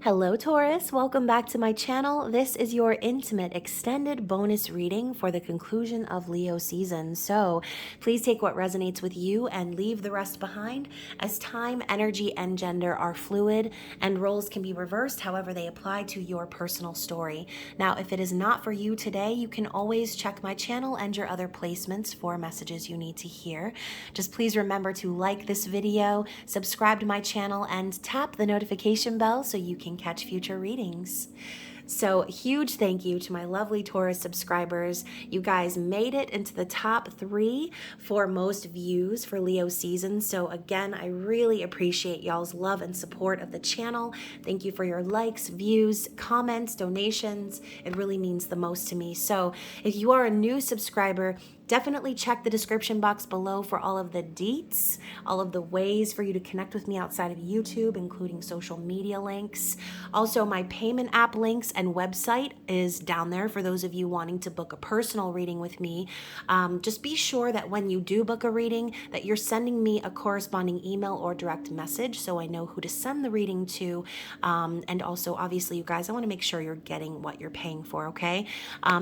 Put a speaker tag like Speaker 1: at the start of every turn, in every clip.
Speaker 1: Hello Taurus, welcome back to my channel. This is your intimate extended bonus reading for the conclusion of Leo season. So please take what resonates with you and leave the rest behind, as time, energy, and gender are fluid and roles can be reversed however they apply to your personal story. Now, if it is not for you today, you can always check my channel and your other placements for messages you need to hear. Just please remember to like this video, subscribe to my channel, and tap the notification bell so you can catch future readings. So huge thank you to my lovely Taurus subscribers. You guys made it into the top 3 for most views for Leo season. So again, I really appreciate y'all's love and support of the channel. Thank you for your likes, views, comments, donations. It really means the most to me. So if you are a new subscriber, definitely check the description box below for all of the deets, all of the ways for you to connect with me outside of YouTube, including social media links. Also, my payment app links and website is down there for those of you wanting to book a personal reading with me. Just be sure that when you do book a reading, that you're sending me a corresponding email or direct message so I know who to send the reading to. And also, obviously, you guys, I want to make sure you're getting what you're paying for, okay?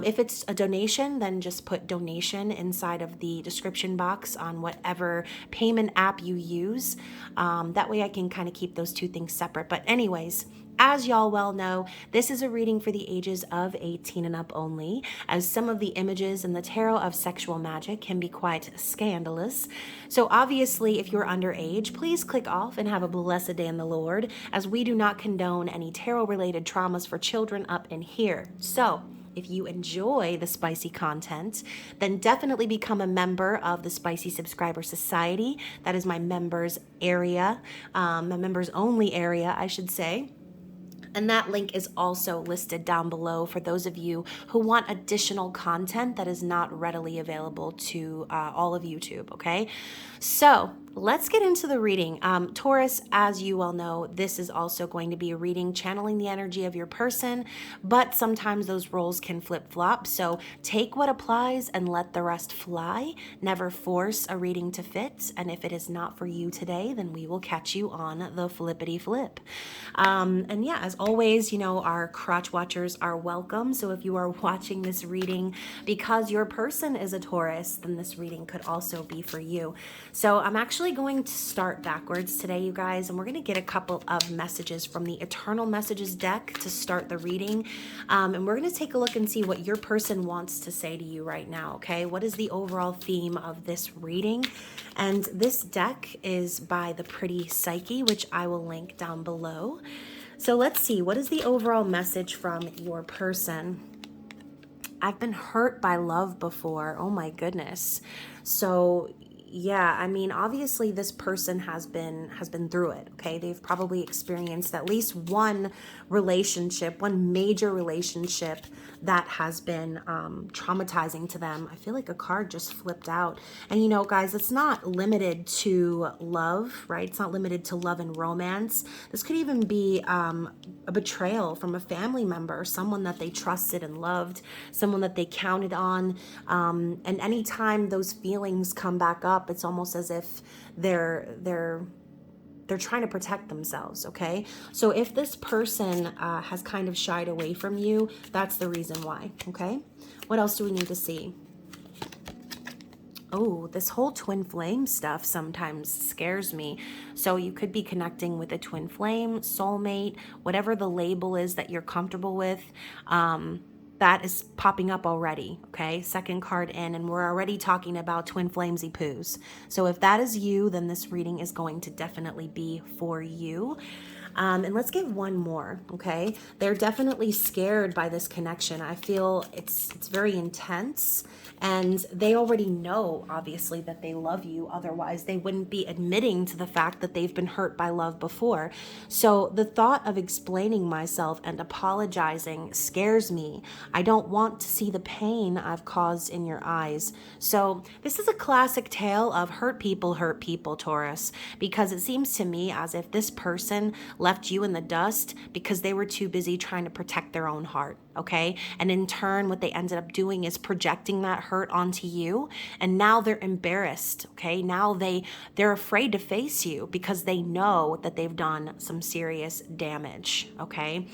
Speaker 1: If it's a donation, then just put donation inside of the description box on whatever payment app you use. That way I can kind of keep those two things separate. But anyways, as y'all well know, this is a reading for the ages of 18 and up only, as some of the images in the tarot of sexual magic can be quite scandalous. So obviously, if you're underage, please click off and have a blessed day in the Lord, as we do not condone any tarot-related traumas for children up in here. So if you enjoy the spicy content, then definitely become a member of the Spicy Subscriber Society. That is my members area, my members only area, I should say. And that link is also listed down below for those of you who want additional content that is not readily available to all of YouTube, okay? So let's get into the reading. Taurus, as you well know, this is also going to be a reading channeling the energy of your person, but sometimes those roles can flip-flop. So take what applies and let the rest fly. Never force a reading to fit. And if it is not for you today, then we will catch you on the flippity flip. And yeah, as always, you know, our crotch watchers are welcome. So if you are watching this reading because your person is a Taurus, then this reading could also be for you. So I'm actually going to start backwards today, you guys, and we're going to get a couple of messages from the Eternal Messages deck to start the reading. And we're going to take a look and see what your person wants to say to you right now, okay? What is the overall theme of this reading? And this deck is by the pretty Psyche, which I will link down below. So let's see, what is the overall message from your person? I've been hurt by love before. Oh my goodness. So yeah, I mean, obviously this person has been through it, okay? They've probably experienced at least one relationship, one major relationship that has been traumatizing to them. I feel like a card just flipped out. And you know, guys, it's not limited to love, right? It's not limited to love and romance. This could even be a betrayal from a family member, someone that they trusted and loved, someone that they counted on. And anytime those feelings come back up, it's almost as if they're trying to protect themselves, okay? So if this person has kind of shied away from you, that's the reason why, okay? What else do we need to see? Oh, this whole twin flame stuff sometimes scares me. So you could be connecting with a twin flame, soulmate, whatever the label is that you're comfortable with. That is popping up already, okay? Second card in, and we're already talking about twin flamesy poos. So if that is you, then this reading is going to definitely be for you. And let's get one more, okay? They're definitely scared by this connection. I feel it's very intense, and they already know, obviously, that they love you. Otherwise, they wouldn't be admitting to the fact that they've been hurt by love before. So the thought of explaining myself and apologizing scares me. I don't want to see the pain I've caused in your eyes. So this is a classic tale of hurt people, Taurus, because it seems to me as if this person let left you in the dust because they were too busy trying to protect their own heart, okay? And in turn, what they ended up doing is projecting that hurt onto you, and now they're embarrassed, okay? Now they're afraid to face you because they know that they've done some serious damage, okay?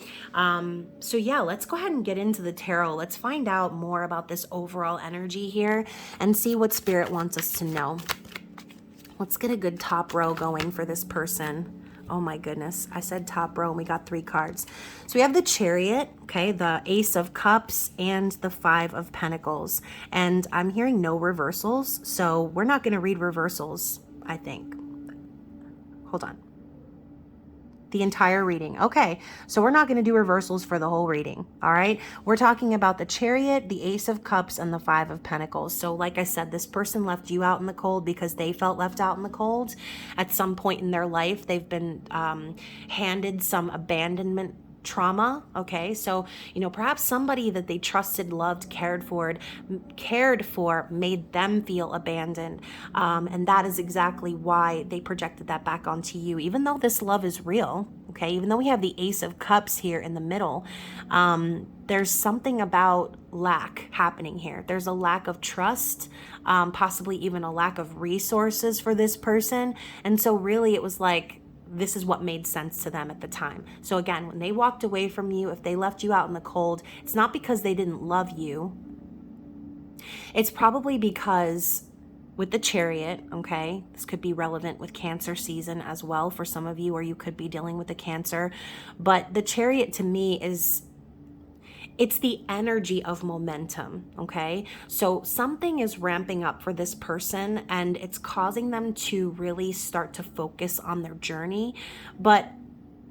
Speaker 1: So yeah, let's go ahead and get into the tarot. Let's find out more about this overall energy here and see what Spirit wants us to know. Let's get a good top row going for this person. Oh my goodness, I said top row and we got 3 cards. So we have the Chariot, okay, the Ace of Cups and the 5 of Pentacles. And I'm hearing no reversals, so we're not going to read reversals, I think. Hold on. The entire reading. Okay, so we're not going to do reversals for the whole reading, all right? We're talking about the Chariot, the Ace of Cups, and the 5 of Pentacles. So like I said, this person left you out in the cold because they felt left out in the cold. At some point in their life, they've been handed some abandonment trauma, okay? So, you know, perhaps somebody that they trusted, loved, cared for, made them feel abandoned. And that is exactly why they projected that back onto you. Even though this love is real, okay? Even though we have the Ace of Cups here in the middle, there's something about lack happening here. There's a lack of trust, possibly even a lack of resources for this person. And so really it was like, this is what made sense to them at the time. So again, when they walked away from you, if they left you out in the cold, it's not because they didn't love you. It's probably because with the Chariot, okay, this could be relevant with Cancer season as well for some of you, or you could be dealing with a Cancer. But the Chariot to me it's the energy of momentum, okay? So something is ramping up for this person and it's causing them to really start to focus on their journey. But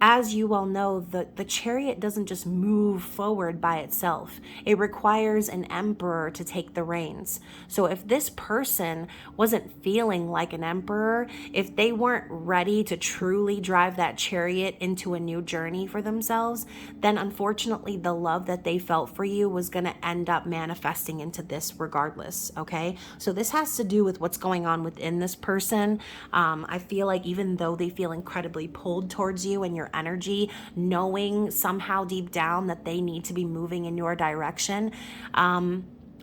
Speaker 1: as you well know, the Chariot doesn't just move forward by itself. It requires an emperor to take the reins. So if this person wasn't feeling like an emperor, if they weren't ready to truly drive that Chariot into a new journey for themselves, then unfortunately the love that they felt for you was going to end up manifesting into this regardless, okay? So this has to do with what's going on within this person. I feel like even though they feel incredibly pulled towards you and your energy, knowing somehow deep down that they need to be moving in your direction,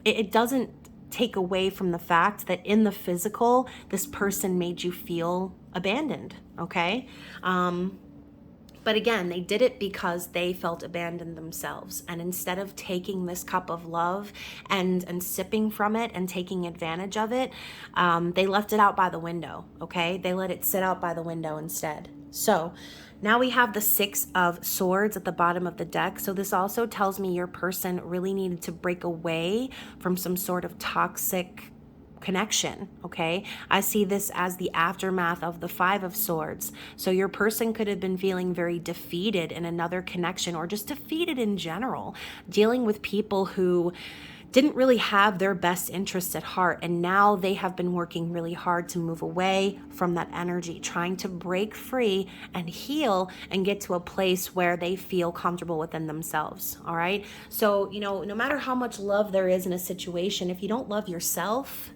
Speaker 1: it doesn't take away from the fact that in the physical, this person made you feel abandoned, okay? But again, they did it because they felt abandoned themselves. And instead of taking this cup of love and sipping from it and taking advantage of it, they left it out by the window, okay? They let it sit out by the window instead. So now we have the 6 of Swords at the bottom of the deck. So this also tells me your person really needed to break away from some sort of toxic connection, okay? I see this as the aftermath of the 5 of Swords. So your person could have been feeling very defeated in another connection, or just defeated in general, dealing with people who didn't really have their best interests at heart. And now they have been working really hard to move away from that energy, trying to break free and heal and get to a place where they feel comfortable within themselves. All right. So, you know, no matter how much love there is in a situation, if you don't love yourself,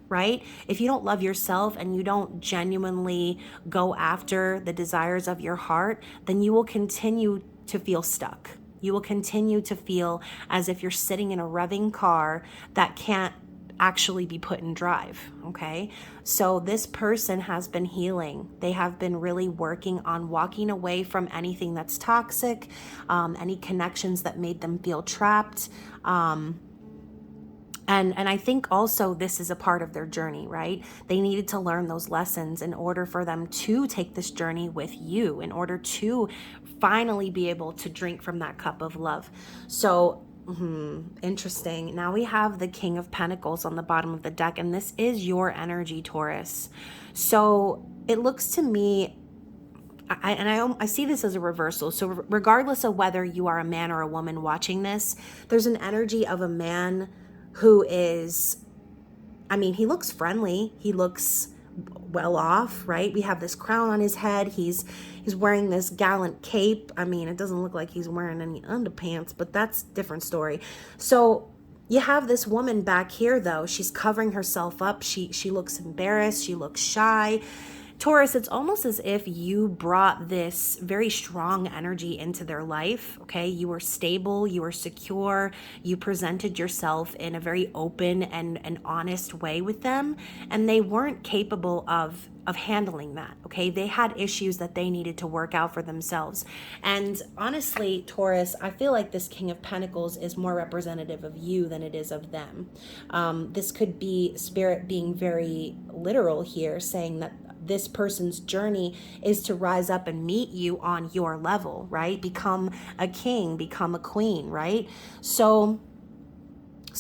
Speaker 1: right? If you don't love yourself and you don't genuinely go after the desires of your heart, then you will continue to feel stuck. You will continue to feel as if you're sitting in a revving car that can't actually be put in drive, okay? So this person has been healing. They have been really working on walking away from anything that's toxic, any connections that made them feel trapped, and I think also this is a part of their journey, right? They needed to learn those lessons in order for them to take this journey with you, in order to finally be able to drink from that cup of love. So, interesting. Now we have the King of Pentacles on the bottom of the deck, and this is your energy, Taurus. So it looks to me, I see this as a reversal. So regardless of whether you are a man or a woman watching this, there's an energy of a man who is, I mean, he looks friendly. He looks well off, right? We have this crown on his head. He's wearing this gallant cape. I mean, it doesn't look like he's wearing any underpants, but that's a different story. So you have this woman back here, though. She's covering herself up. She looks embarrassed. She looks shy. Taurus, it's almost as if you brought this very strong energy into their life, okay? You were stable, you were secure, you presented yourself in a very open and honest way with them, and they weren't capable of handling that, okay? They had issues that they needed to work out for themselves. And honestly, Taurus, I feel like this King of Pentacles is more representative of you than it is of them. This could be Spirit being very literal here, saying that this person's journey is to rise up and meet you on your level, right? Become a king, become a queen, right? So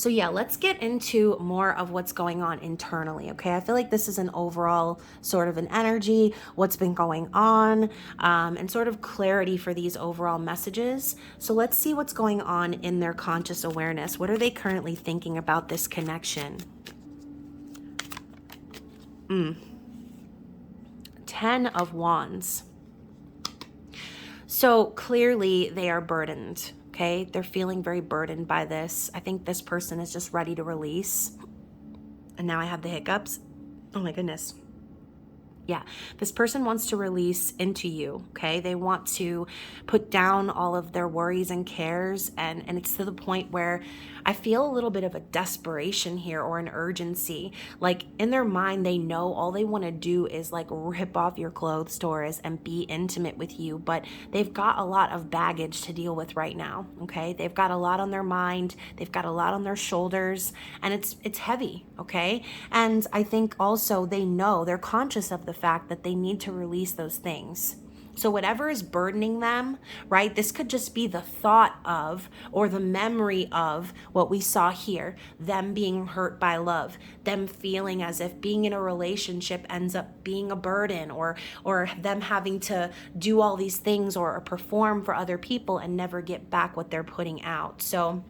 Speaker 1: yeah, let's get into more of what's going on internally, okay? I feel like this is an overall sort of an energy, what's been going on, and sort of clarity for these overall messages. So let's see what's going on in their conscious awareness. What are they currently thinking about this connection? 10 of Wands. So clearly they are burdened. Okay, they're feeling very burdened by this. I think this person is just ready to release. And now I have the hiccups. Oh my goodness. Yeah, this person wants to release into you, okay? They want to put down all of their worries and cares, and it's to the point where I feel a little bit of a desperation here, or an urgency. Like in their mind, they know all they want to do is like rip off your clothes, Taurus, and be intimate with you, but they've got a lot of baggage to deal with right now, okay? They've got a lot on their mind, they've got a lot on their shoulders, and it's heavy, okay? And I think also they know, they're conscious of the fact that they need to release those things. So whatever is burdening them, right? This could just be the thought of, or the memory of what we saw here, them being hurt by love, them feeling as if being in a relationship ends up being a burden, or them having to do all these things or perform for other people and never get back what they're putting out. So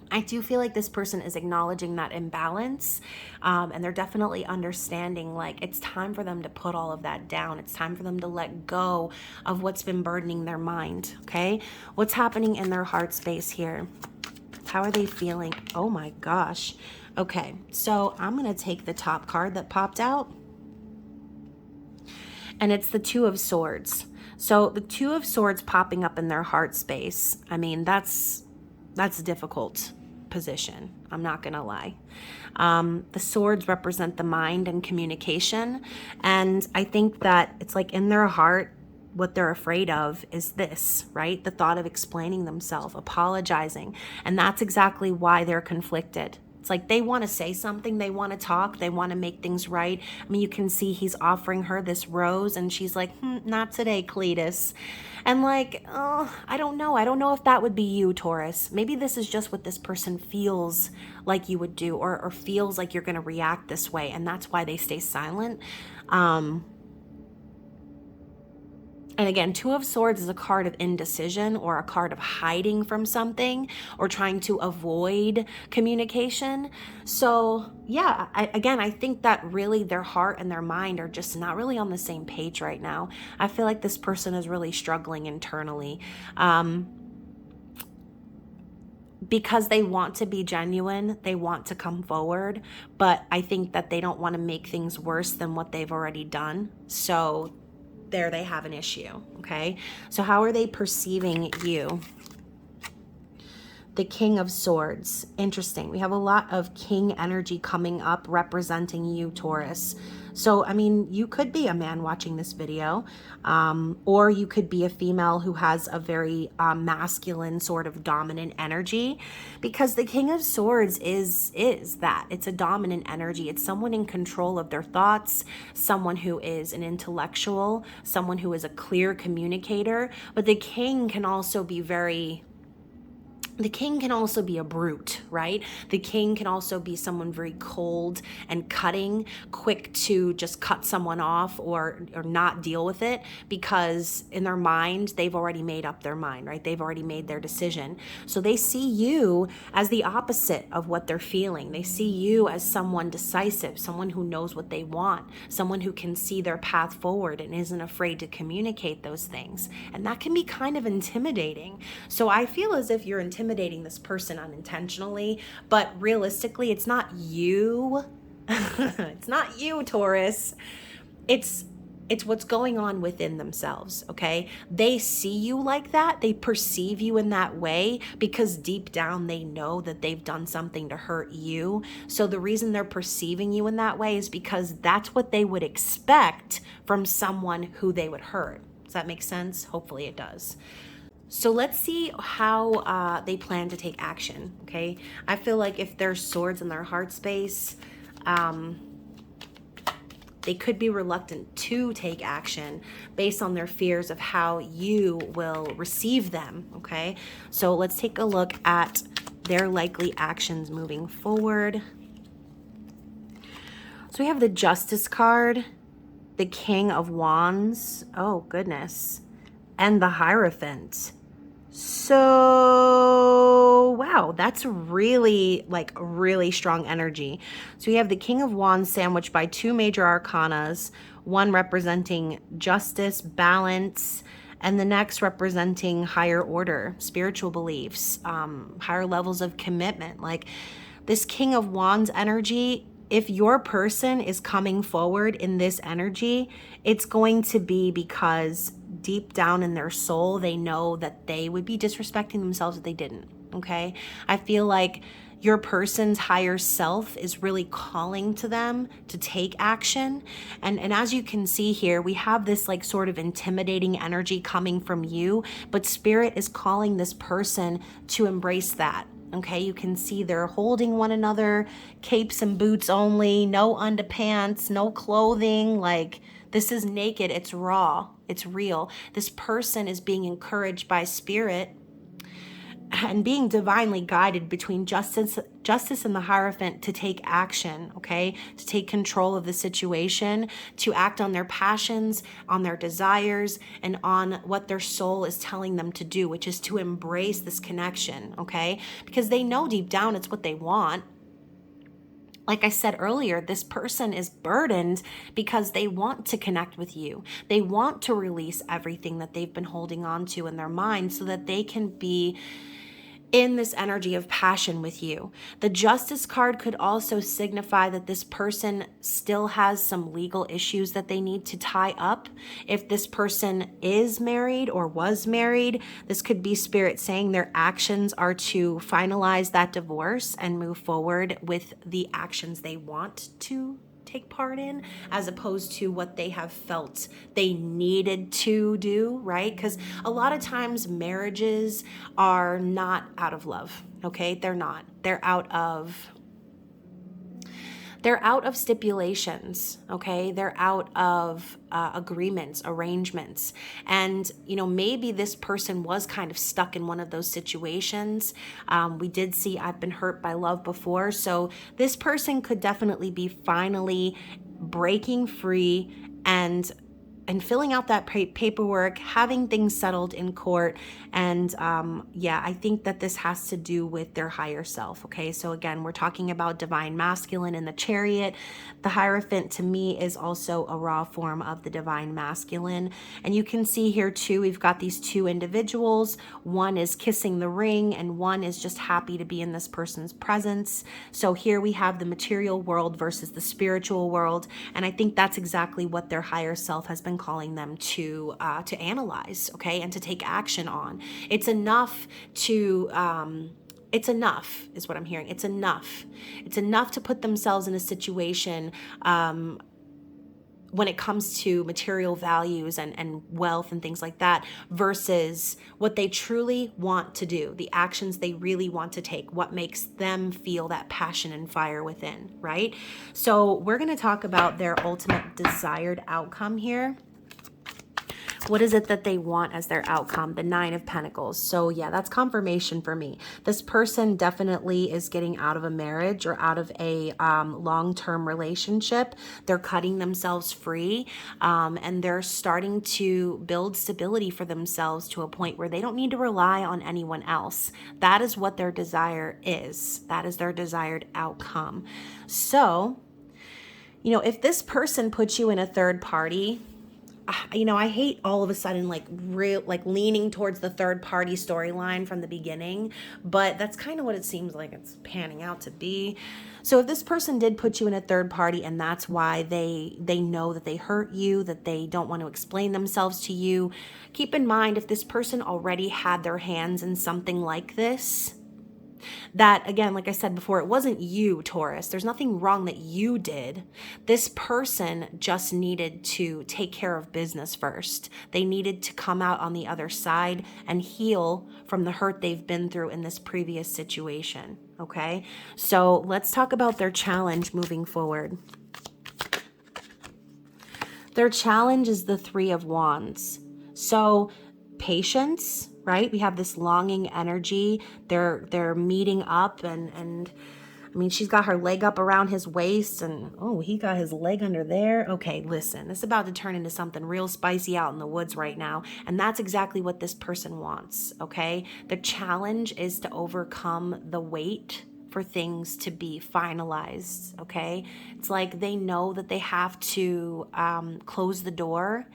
Speaker 1: I do feel like this person is acknowledging that imbalance, and they're definitely understanding like it's time for them to put all of that down. It's time for them to let go of what's been burdening their mind, okay? What's happening in their heart space here? How are they feeling? Oh my gosh. Okay, so I'm going to take the top card that popped out, and it's the Two of Swords. So the Two of Swords popping up in their heart space, I mean, that's a difficult position. I'm not going to lie. The swords represent the mind and communication. And I think that it's like in their heart, what they're afraid of is this, right? The thought of explaining themselves, apologizing. And that's exactly why they're conflicted. It's like they want to say something, they want to talk, they want to make things right. I mean, you can see he's offering her this rose and she's like, not today, Cletus. And like, oh, I don't know. I don't know if that would be you, Taurus. Maybe this is just what this person feels like you would do, or feels like you're going to react this way. And that's why they stay silent. And again, Two of Swords is a card of indecision, or a card of hiding from something, or trying to avoid communication. So yeah, I think that really their heart and their mind are just not really on the same page right now. I feel like this person is really struggling internally. Because they want to be genuine, they want to come forward, but I think that they don't want to make things worse than what they've already done. So there they have an issue, okay? So how are they perceiving you? The King of Swords. Interesting. We have a lot of king energy coming up representing you, Taurus. So, I mean, you could be a man watching this video, or you could be a female who has a very masculine sort of dominant energy, because the King of Swords is that. It's a dominant energy. It's someone in control of their thoughts, someone who is an intellectual, someone who is a clear communicator, but the king can also be a brute, right? The king can also be someone very cold and cutting, quick to just cut someone off or not deal with it, because in their mind, they've already made up their mind, right? They've already made their decision. So they see you as the opposite of what they're feeling. They see you as someone decisive, someone who knows what they want, someone who can see their path forward and isn't afraid to communicate those things. And that can be kind of intimidating. So I feel as if you're intimidating this person unintentionally, but realistically, it's not you. It's not you, Taurus. It's It's what's going on within themselves, okay? They see you like that. They perceive you in that way because deep down they know that they've done something to hurt you. So the reason they're perceiving you in that way is because that's what they would expect from someone who they would hurt. Does that make sense? Hopefully it does. So let's see how they plan to take action, okay? I feel like if there's swords in their heart space, they could be reluctant to take action based on their fears of how you will receive them, okay? So let's take a look at their likely actions moving forward. So we have the Justice card, the King of Wands, oh goodness, and the Hierophant. So, wow, that's really strong energy. So we have the King of Wands sandwiched by two major arcanas, one representing justice, balance, and the next representing higher order, spiritual beliefs, higher levels of commitment. Like this King of Wands energy, if your person is coming forward in this energy, it's going to be because deep down in their soul, they know that they would be disrespecting themselves if they didn't, okay? I feel like your person's higher self is really calling to them to take action. And as you can see here, we have this like sort of intimidating energy coming from you, but Spirit is calling this person to embrace that. Okay, you can see they're holding one another, capes and boots only, no underpants, no clothing. Like this is naked, it's raw, it's real. This person is being encouraged by Spirit and being divinely guided between justice and the Hierophant to take action, okay? To take control of the situation, to act on their passions, on their desires, and on what their soul is telling them to do, which is to embrace this connection, okay? Because they know deep down it's what they want. Like I said earlier, this person is burdened because they want to connect with you. They want to release everything that they've been holding on to in their mind so that they can be in this energy of passion with you. The Justice card could also signify that this person still has some legal issues that they need to tie up. If this person is married or was married, this could be Spirit saying their actions are to finalize that divorce and move forward with the actions they want to take part in, as opposed to what they have felt they needed to do, right? Because a lot of times marriages are not out of love, okay? They're not. They're out of stipulations, okay? They're out of agreements, arrangements. And, maybe this person was kind of stuck in one of those situations. We did see I've been hurt by love before. So this person could definitely be finally breaking free and filling out that paperwork, having things settled in court. And I think that this has to do with their higher self, okay? So again, we're talking about divine masculine in the Chariot. The Hierophant to me is also a raw form of the divine masculine. And you can see here too, we've got these two individuals. One is kissing the ring and one is just happy to be in this person's presence. So here we have the material world versus the spiritual world. And I think that's exactly what their higher self has been calling them to analyze, okay, and to take action on. It's enough to it's enough is what I'm hearing. It's enough to put themselves in a situation when it comes to material values and wealth and things like that, versus what they truly want to do, the actions they really want to take, what makes them feel that passion and fire within, right? So we're going to talk about their ultimate desired outcome here. What is it that they want as their outcome? The Nine of Pentacles. So yeah, that's confirmation for me. This person definitely is getting out of a marriage or out of a long-term relationship. They're cutting themselves free and they're starting to build stability for themselves to a point where they don't need to rely on anyone else. That is what their desire is. That is their desired outcome. So, if this person puts you in a third party you know, I hate all of a sudden like leaning towards the third party storyline from the beginning, but that's kind of what it seems like it's panning out to be. So if this person did put you in a third party and that's why they know that they hurt you, that they don't want to explain themselves to you, keep in mind if this person already had their hands in something like this, that again, like I said before, it wasn't you, Taurus. There's nothing wrong that you did. This person just needed to take care of business first. They needed to come out on the other side and heal from the hurt they've been through in this previous situation. Okay, so let's talk about their challenge moving forward. Their challenge is the Three of Wands. So patience, right? We have this longing energy. They're meeting up and I mean, she's got her leg up around his waist and oh, he got his leg under there. Okay, listen, this is about to turn into something real spicy out in the woods right now. And that's exactly what this person wants, okay? The challenge is to overcome the weight for things to be finalized, okay? It's like they know that they have to close the door,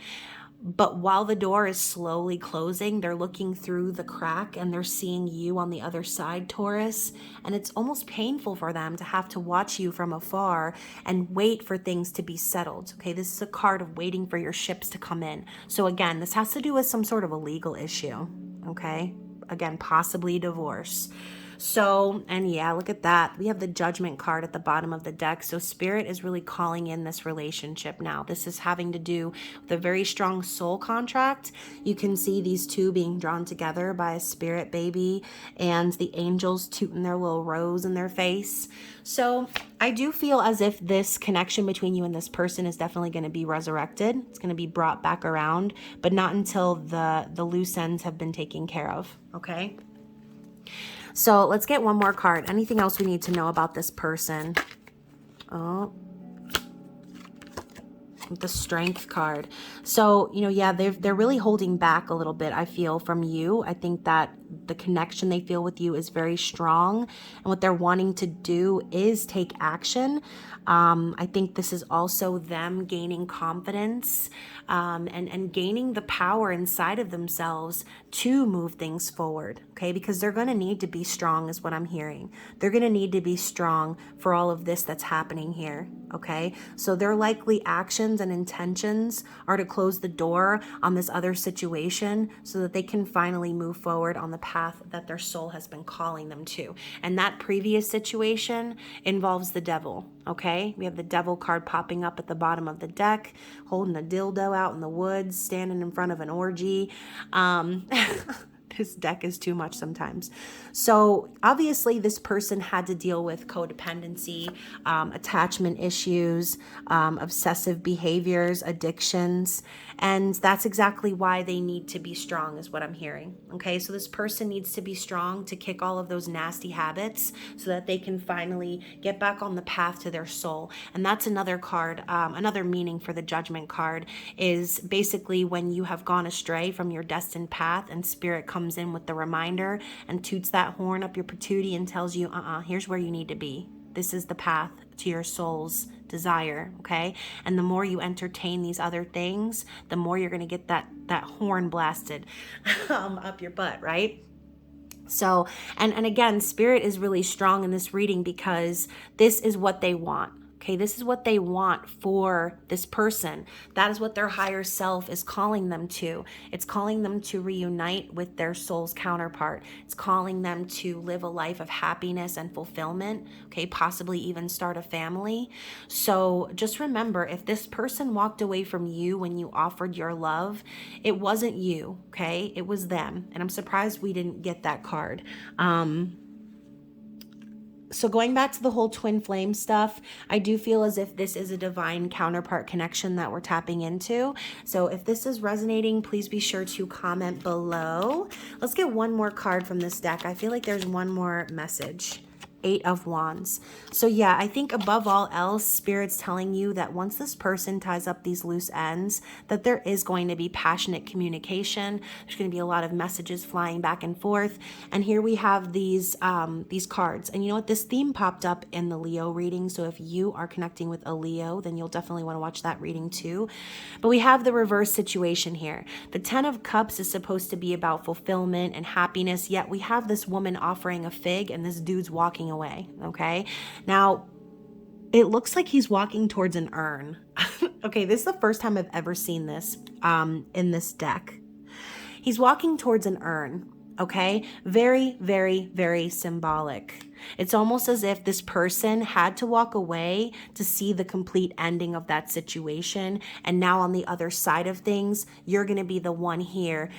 Speaker 1: but while the door is slowly closing, they're looking through the crack and they're seeing you on the other side, Taurus. And it's almost painful for them to have to watch you from afar and wait for things to be settled. Okay, this is a card of waiting for your ships to come in. So again, this has to do with some sort of a legal issue. Okay, again, possibly divorce. So, and yeah, look at that. We have the Judgment card at the bottom of the deck. So Spirit is really calling in this relationship now. This is having to do with a very strong soul contract. You can see these two being drawn together by a spirit baby and the angels tooting their little rose in their face. So I do feel as if this connection between you and this person is definitely going to be resurrected. It's going to be brought back around, but not until the loose ends have been taken care of. Okay. So let's get one more card. Anything else we need to know about this person? Oh, the Strength card. So, you know, yeah, they're really holding back a little bit, I feel, from you. I think that the connection they feel with you is very strong. And what they're wanting to do is take action. I think this is also them gaining confidence and gaining the power inside of themselves to move things forward, okay? Because they're going to need to be strong is what I'm hearing. They're going to need to be strong for all of this that's happening here, okay? So their likely actions and intentions are to close the door on this other situation so that they can finally move forward on the path that their soul has been calling them to. And that previous situation involves the devil, okay? We have the devil card popping up at the bottom of the deck, holding a dildo out in the woods, standing in front of an orgy. This deck is too much sometimes. So obviously this person had to deal with codependency, attachment issues, obsessive behaviors, addictions, and that's exactly why they need to be strong is what I'm hearing. Okay, so this person needs to be strong to kick all of those nasty habits so that they can finally get back on the path to their soul. And that's another card, another meaning for the Judgment card is basically when you have gone astray from your destined path and Spirit comes in with the reminder and toots that horn up your patootie and tells you, here's where you need to be. This is the path to your soul's desire, okay? And the more you entertain these other things, the more you're going to get that horn blasted up your butt, right? So, and again, Spirit is really strong in this reading because this is what they want. Okay, this is what they want for this person. That is what their higher self is calling them to. It's calling them to reunite with their soul's counterpart. It's calling them to live a life of happiness and fulfillment, okay, possibly even start a family. So just remember, if this person walked away from you when you offered your love, it wasn't you, okay? It was them. And I'm surprised we didn't get that card. So going back to the whole twin flame stuff, I do feel as if this is a divine counterpart connection that we're tapping into. So if this is resonating, please be sure to comment below. Let's get one more card from this deck. I feel like there's one more message. Eight of Wands. So yeah, I think above all else, Spirit's telling you that once this person ties up these loose ends, that there is going to be passionate communication. There's going to be a lot of messages flying back and forth. And here we have these cards. And you know what? This theme popped up in the Leo reading. So if you are connecting with a Leo, then you'll definitely want to watch that reading too. But we have the reverse situation here. The Ten of Cups is supposed to be about fulfillment and happiness, yet we have this woman offering a fig and this dude's walking away, okay? Now, it looks like he's walking towards an urn. Okay, this is the first time I've ever seen this in this deck. He's walking towards an urn, okay? Very, very, very symbolic. It's almost as if this person had to walk away to see the complete ending of that situation. And now on the other side of things, you're going to be the one here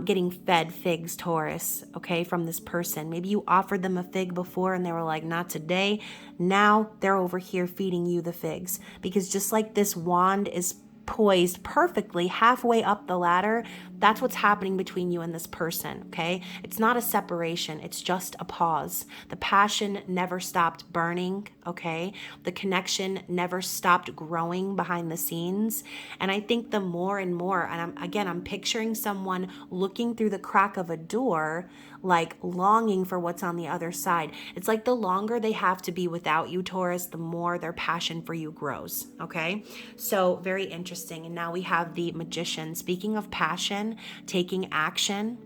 Speaker 1: getting fed figs, Taurus, okay, from this person. Maybe you offered them a fig before and they were like, not today. Now they're over here feeding you the figs. Because just like this wand is poised perfectly halfway up the ladder, that's what's happening between you and this person, okay? It's not a separation, it's just a pause. The passion never stopped burning, okay? The connection never stopped growing behind the scenes. And I think the more and more, and I'm picturing someone looking through the crack of a door, like longing for what's on the other side. It's like the longer they have to be without you, Taurus, the more their passion for you grows, okay? So very interesting. And now we have the Magician. Speaking of passion, taking action,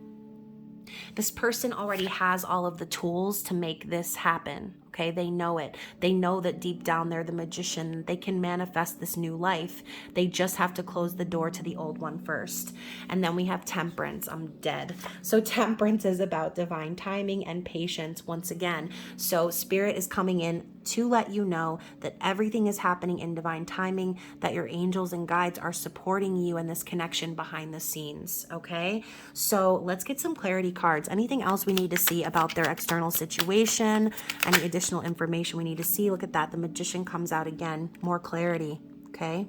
Speaker 1: this person already has all of the tools to make this happen. Okay, they know it. They know that deep down they're the magician. They can manifest this new life. They just have to close the door to the old one first. And then we have Temperance. I'm dead. So Temperance is about divine timing and patience once again. So Spirit is coming in to let you know that everything is happening in divine timing, that your angels and guides are supporting you in this connection behind the scenes, okay? So let's get some clarity cards. Anything else we need to see about their external situation? Any additional information we need to see? Look at that. The Magician comes out again. More clarity, okay?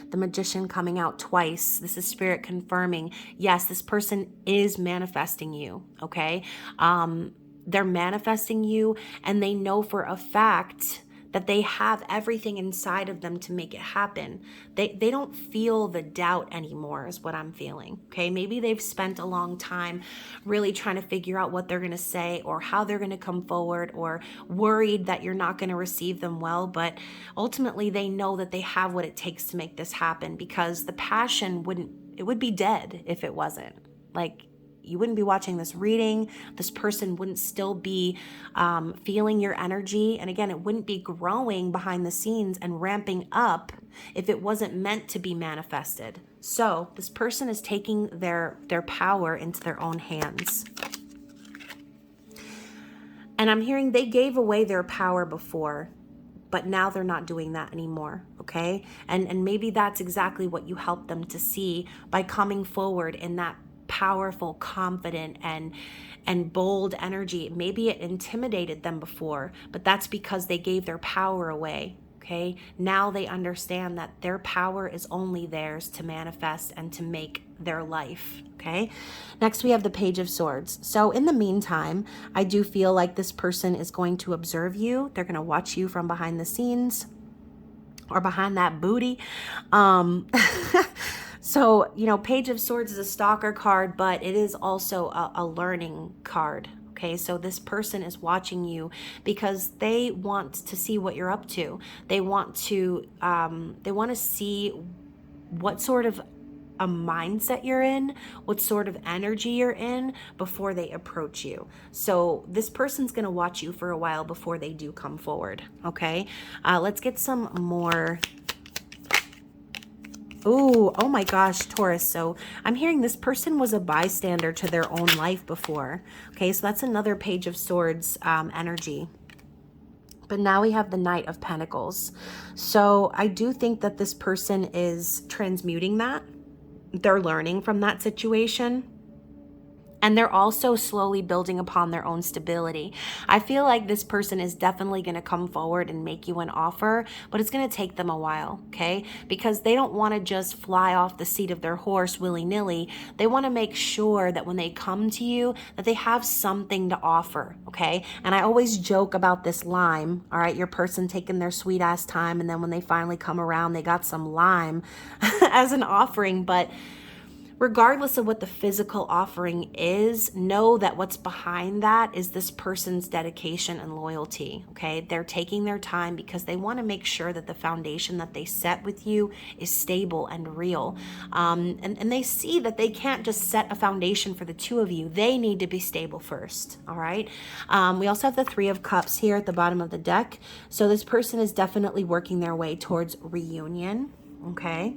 Speaker 1: The Magician coming out twice. This is Spirit confirming, yes, this person is manifesting you, okay? They're manifesting you, and they know for a fact that they have everything inside of them to make it happen. They don't feel the doubt anymore is what I'm feeling, okay? Maybe they've spent a long time really trying to figure out what they're going to say or how they're going to come forward, or worried that you're not going to receive them well, but ultimately they know that they have what it takes to make this happen, because the passion would be dead if it wasn't. Like, you wouldn't be watching this reading. This person wouldn't still be feeling your energy. And again, it wouldn't be growing behind the scenes and ramping up if it wasn't meant to be manifested. So this person is taking their power into their own hands. And I'm hearing they gave away their power before, but now they're not doing that anymore, okay? And maybe that's exactly what you helped them to see by coming forward in that powerful, confident, and bold energy. Maybe it intimidated them before, but that's because they gave their power away, okay? Now they understand that their power is only theirs to manifest and to make their life, okay? Next, we have the Page of Swords. So in the meantime, I do feel like this person is going to observe you. They're going to watch you from behind the scenes or behind that booty. So, you know, Page of Swords is a stalker card, but it is also a learning card. Okay, so this person is watching you because they want to see what you're up to. They want to see what sort of a mindset you're in, what sort of energy you're in before they approach you. So this person's going to watch you for a while before they do come forward. Okay, let's get some more. Oh my gosh, Taurus. So I'm hearing this person was a bystander to their own life before. Okay, so that's another Page of Swords energy. But now we have the Knight of Pentacles. So I do think that this person is transmuting that. They're learning from that situation. And they're also slowly building upon their own stability. I feel like this person is definitely going to come forward and make you an offer, but it's going to take them a while, okay? Because they don't want to just fly off the seat of their horse willy-nilly. They want to make sure that when they come to you, that they have something to offer, okay? And I always joke about this lime, all right? Your person taking their sweet ass time, and then when they finally come around, they got some lime as an offering. But regardless of what the physical offering is, know that what's behind that is this person's dedication and loyalty, okay? They're taking their time because they want to make sure that the foundation that they set with you is stable and real. And they see that they can't just set a foundation for the two of you. They need to be stable first, all right? We also have the Three of Cups here at the bottom of the deck. So this person is definitely working their way towards reunion, okay?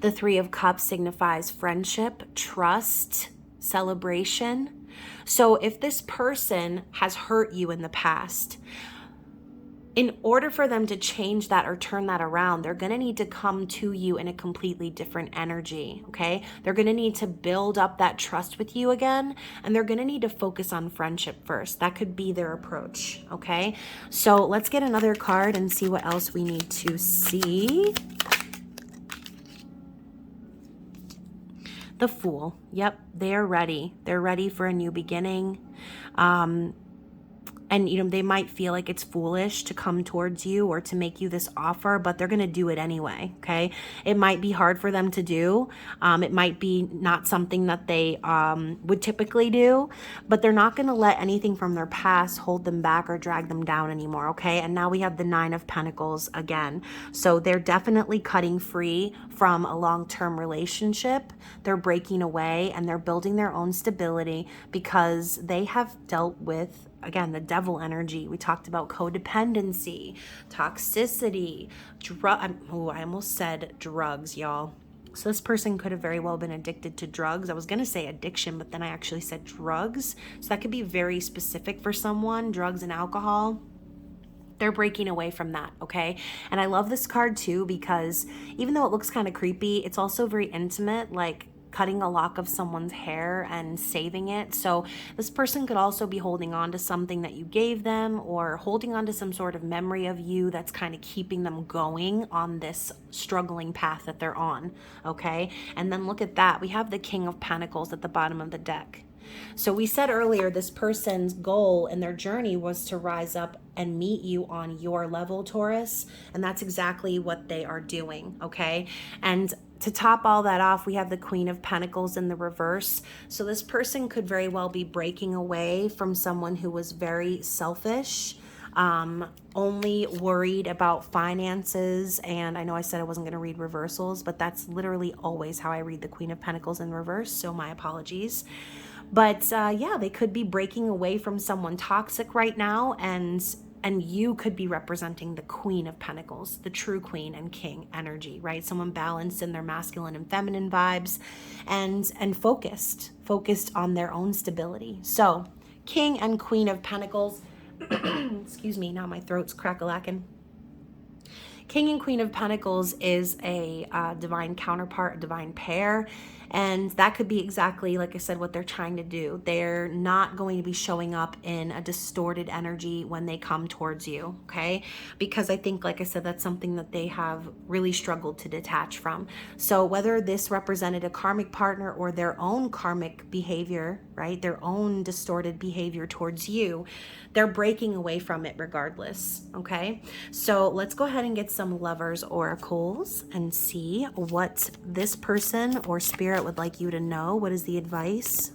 Speaker 1: The Three of Cups signifies friendship, trust, celebration. So if this person has hurt you in the past, in order for them to change that or turn that around, they're going to need to come to you in a completely different energy, okay? They're going to need to build up that trust with you again, and they're going to need to focus on friendship first. That could be their approach, okay? So let's get another card and see what else we need to see. The Fool. Yep, they're ready. They're ready for a new beginning. And, they might feel like it's foolish to come towards you or to make you this offer, but they're going to do it anyway, okay? It might be hard for them to do. It might be not something that they would typically do, but they're not going to let anything from their past hold them back or drag them down anymore, okay? And now we have the Nine of Pentacles again. So they're definitely cutting free from a long-term relationship. They're breaking away and they're building their own stability because they have dealt with, again, the devil energy. We talked about codependency, toxicity, I almost said drugs, y'all. So this person could have very well been addicted to drugs. I was going to say addiction, but then I actually said drugs. So that could be very specific for someone, drugs and alcohol. They're breaking away from that, okay? And I love this card too because even though it looks kind of creepy, it's also very intimate, like cutting a lock of someone's hair and saving it. So this person could also be holding on to something that you gave them or holding on to some sort of memory of you that's kind of keeping them going on this struggling path that they're on, okay? And then look at that. We have the King of Pentacles at the bottom of the deck. So we said earlier, this person's goal in their journey was to rise up and meet you on your level, Taurus. And that's exactly what they are doing, okay? And to top all that off, we have the Queen of Pentacles in the reverse. So this person could very well be breaking away from someone who was very selfish, only worried about finances. And I know I said I wasn't going to read reversals, but that's literally always how I read the Queen of Pentacles in reverse. So my apologies. But yeah, they could be breaking away from someone toxic right now, and you could be representing the Queen of Pentacles, the true Queen and King energy, right? Someone balanced in their masculine and feminine vibes and focused on their own stability. So King and Queen of Pentacles, excuse me, now my throat's crack-a-lackin'. King and Queen of Pentacles is a divine counterpart, a divine pair. And that could be exactly, like I said, what they're trying to do. They're not going to be showing up in a distorted energy when they come towards you, okay? Because I think, like I said, that's something that they have really struggled to detach from. So whether this represented a karmic partner or their own karmic behavior, right? Their own distorted behavior towards you, they're breaking away from it regardless, okay? So let's go ahead and get some Lovers oracles and see what this person or spirit would like you to know. What is the advice?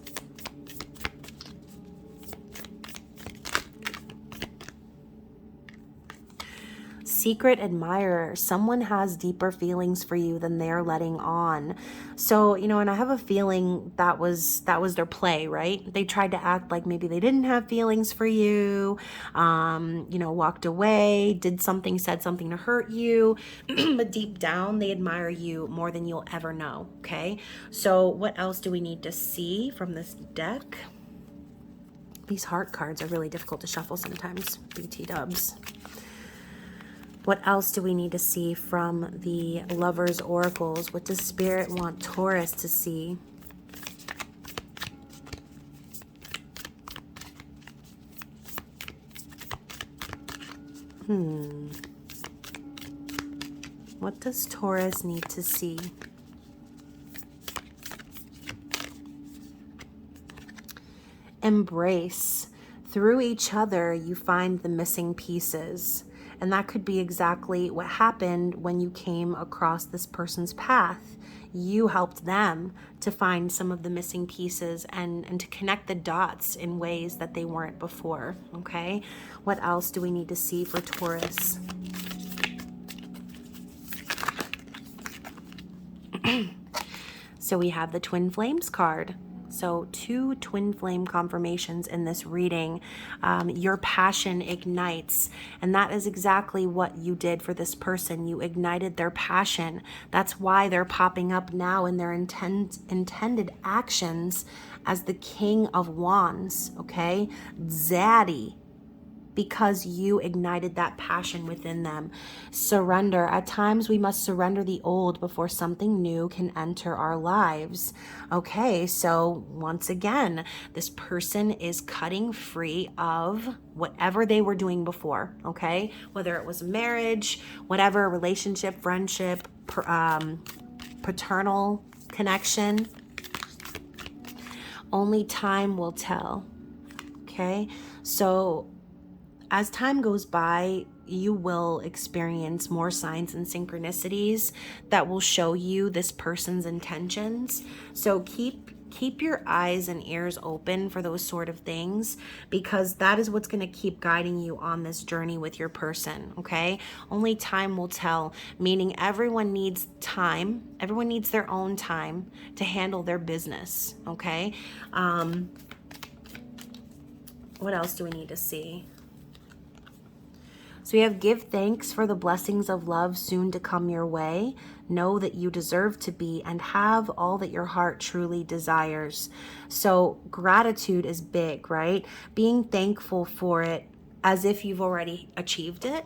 Speaker 1: Secret admirer. Someone has deeper feelings for you than they're letting on. So, and I have a feeling that was their play, right? They tried to act like maybe they didn't have feelings for you, walked away, did something, said something to hurt you, but deep down they admire you more than you'll ever know, okay? So what else do we need to see from this deck? These heart cards are really difficult to shuffle sometimes, BT dubs. What else do we need to see from the Lovers oracles? What does Spirit want Taurus to see? What does Taurus need to see? Embrace. Through each other, you find the missing pieces. And that could be exactly what happened when you came across this person's path. You helped them to find some of the missing pieces and to connect the dots in ways that they weren't before, okay? What else do we need to see for Taurus? So we have the Twin Flames card. So 2 twin flame confirmations in this reading. Your passion ignites, and that is exactly what you did for this person. You ignited their passion. That's why they're popping up now in their intended actions as the King of Wands, okay? Zaddy. Because you ignited that passion within them. Surrender. At times we must surrender the old before something new can enter our lives. Okay, so once again, this person is cutting free of whatever they were doing before, okay? Whether it was marriage, whatever, relationship, friendship, paternal connection. Only time will tell, okay? So as time goes by, you will experience more signs and synchronicities that will show you this person's intentions. So keep your eyes and ears open for those sort of things, because that is what's going to keep guiding you on this journey with your person, okay? Only time will tell, meaning everyone needs time. Everyone needs their own time to handle their business, okay? What else do we need to see? So we have give thanks for the blessings of love soon to come your way. Know that you deserve to be and have all that your heart truly desires. So gratitude is big, right? Being thankful for it as if you've already achieved it.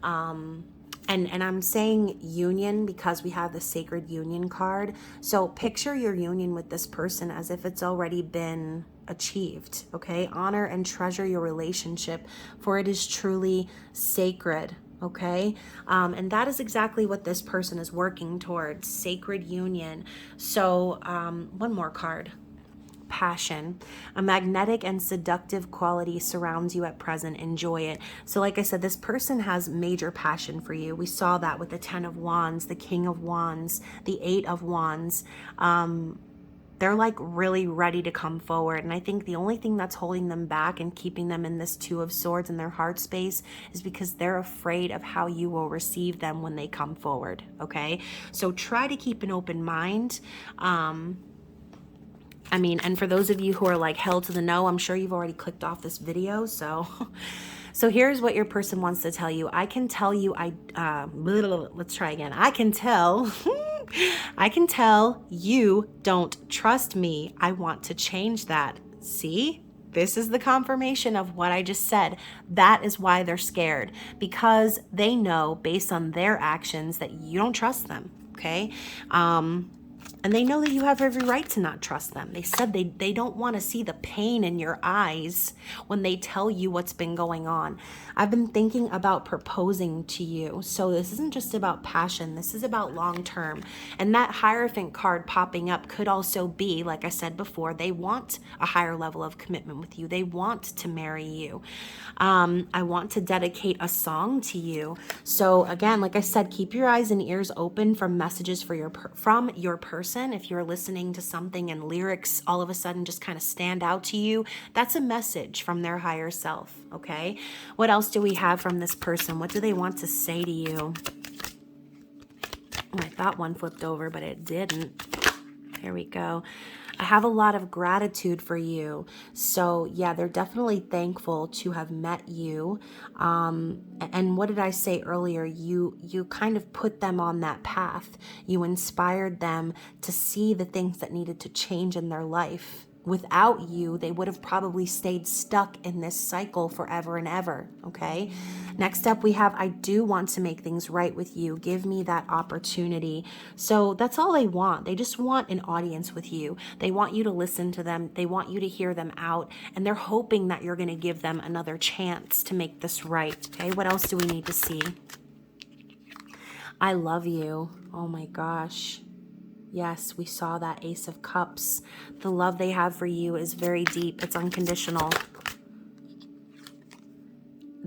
Speaker 1: And I'm saying union because we have the sacred union card. So picture your union with this person as if it's already been achieved, okay? Honor and treasure your relationship, for it is truly sacred, okay? And that is exactly what this person is working towards, sacred union. So one more card. Passion. A magnetic and seductive quality surrounds you at present. Enjoy it. So like I said, this person has major passion for you. We saw that with the 10 of Wands, the King of Wands, the 8 of Wands. They're like really ready to come forward. And I think the only thing that's holding them back and keeping them in this 2 of Swords in their heart space is because they're afraid of how you will receive them when they come forward, okay? So try to keep an open mind. And for those of you who are like hell to the no, I'm sure you've already clicked off this video. So here's what your person wants to tell you. I can tell you, let's try again. I can tell you don't trust me. I want to change that. See? This is the confirmation of what I just said. That is why they're scared, because they know based on their actions that you don't trust them. Okay. And they know that you have every right to not trust them. They said they don't want to see the pain in your eyes when they tell you what's been going on. I've been thinking about proposing to you. So this isn't just about passion. This is about long term. And that Hierophant card popping up could also be, like I said before, they want a higher level of commitment with you. They want to marry you. I want to dedicate a song to you. So again, like I said, keep your eyes and ears open for messages from your person. If you're listening to something and lyrics all of a sudden just kind of stand out to you, that's a message from their higher self, okay? What else do we have from this person? What do they want to say to you? Oh, I thought one flipped over, but it didn't. There we go. I have a lot of gratitude for you. So yeah, they're definitely thankful to have met you. And what did I say earlier? You kind of put them on that path. You inspired them to see the things that needed to change in their life without you, they would have probably stayed stuck in this cycle forever and ever, okay? Next up, we have, I do want to make things right with you. Give me that opportunity. So that's all they want. They just want an audience with you. They want you to listen to them. They want you to hear them out. And they're hoping that you're going to give them another chance to make this right, okay? What else do we need to see? I love you. Oh my gosh. Yes, we saw that Ace of Cups. The love they have for you is very deep. It's unconditional.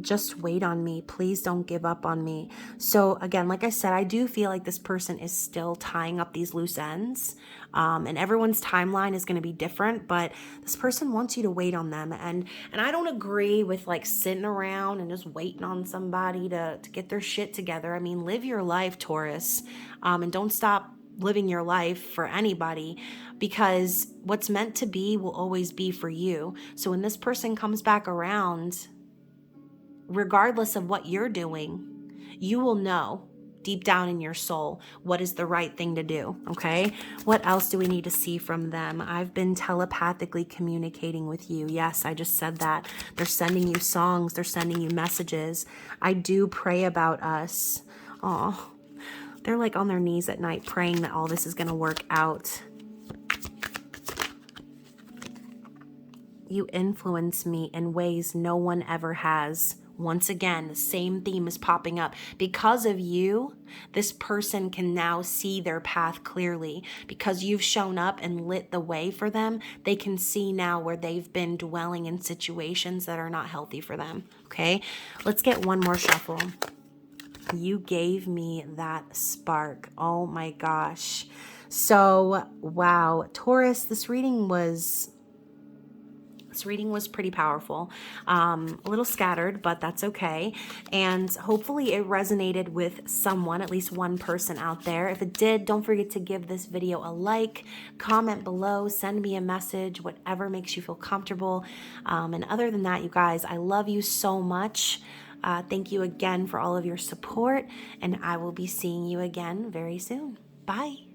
Speaker 1: Just wait on me. Please don't give up on me. So again, like I said, I do feel like this person is still tying up these loose ends. And everyone's timeline is going to be different, but this person wants you to wait on them. And I don't agree with like sitting around and just waiting on somebody to get their shit together. I mean, live your life, Taurus, and don't stop living your life for anybody, because what's meant to be will always be for you. So when this person comes back around, regardless of what you're doing, you will know deep down in your soul what is the right thing to do, okay? What else do we need to see from them? I've been telepathically communicating with you. Yes, I just said that. They're sending you songs. They're sending you messages. I do pray about us. Oh, they're like on their knees at night praying that all this is going to work out. You influence me in ways no one ever has. Once again, the same theme is popping up. Because of you, this person can now see their path clearly. Because you've shown up and lit the way for them, they can see now where they've been dwelling in situations that are not healthy for them. Okay, let's get one more shuffle. You gave me that spark. Oh my gosh. So, wow. Taurus, this reading was pretty powerful. A little scattered, but that's okay. And hopefully it resonated with someone, at least one person out there. If it did, don't forget to give this video a like, comment below, send me a message, whatever makes you feel comfortable. And other than that, you guys, I love you so much. Thank you again for all of your support, and I will be seeing you again very soon. Bye.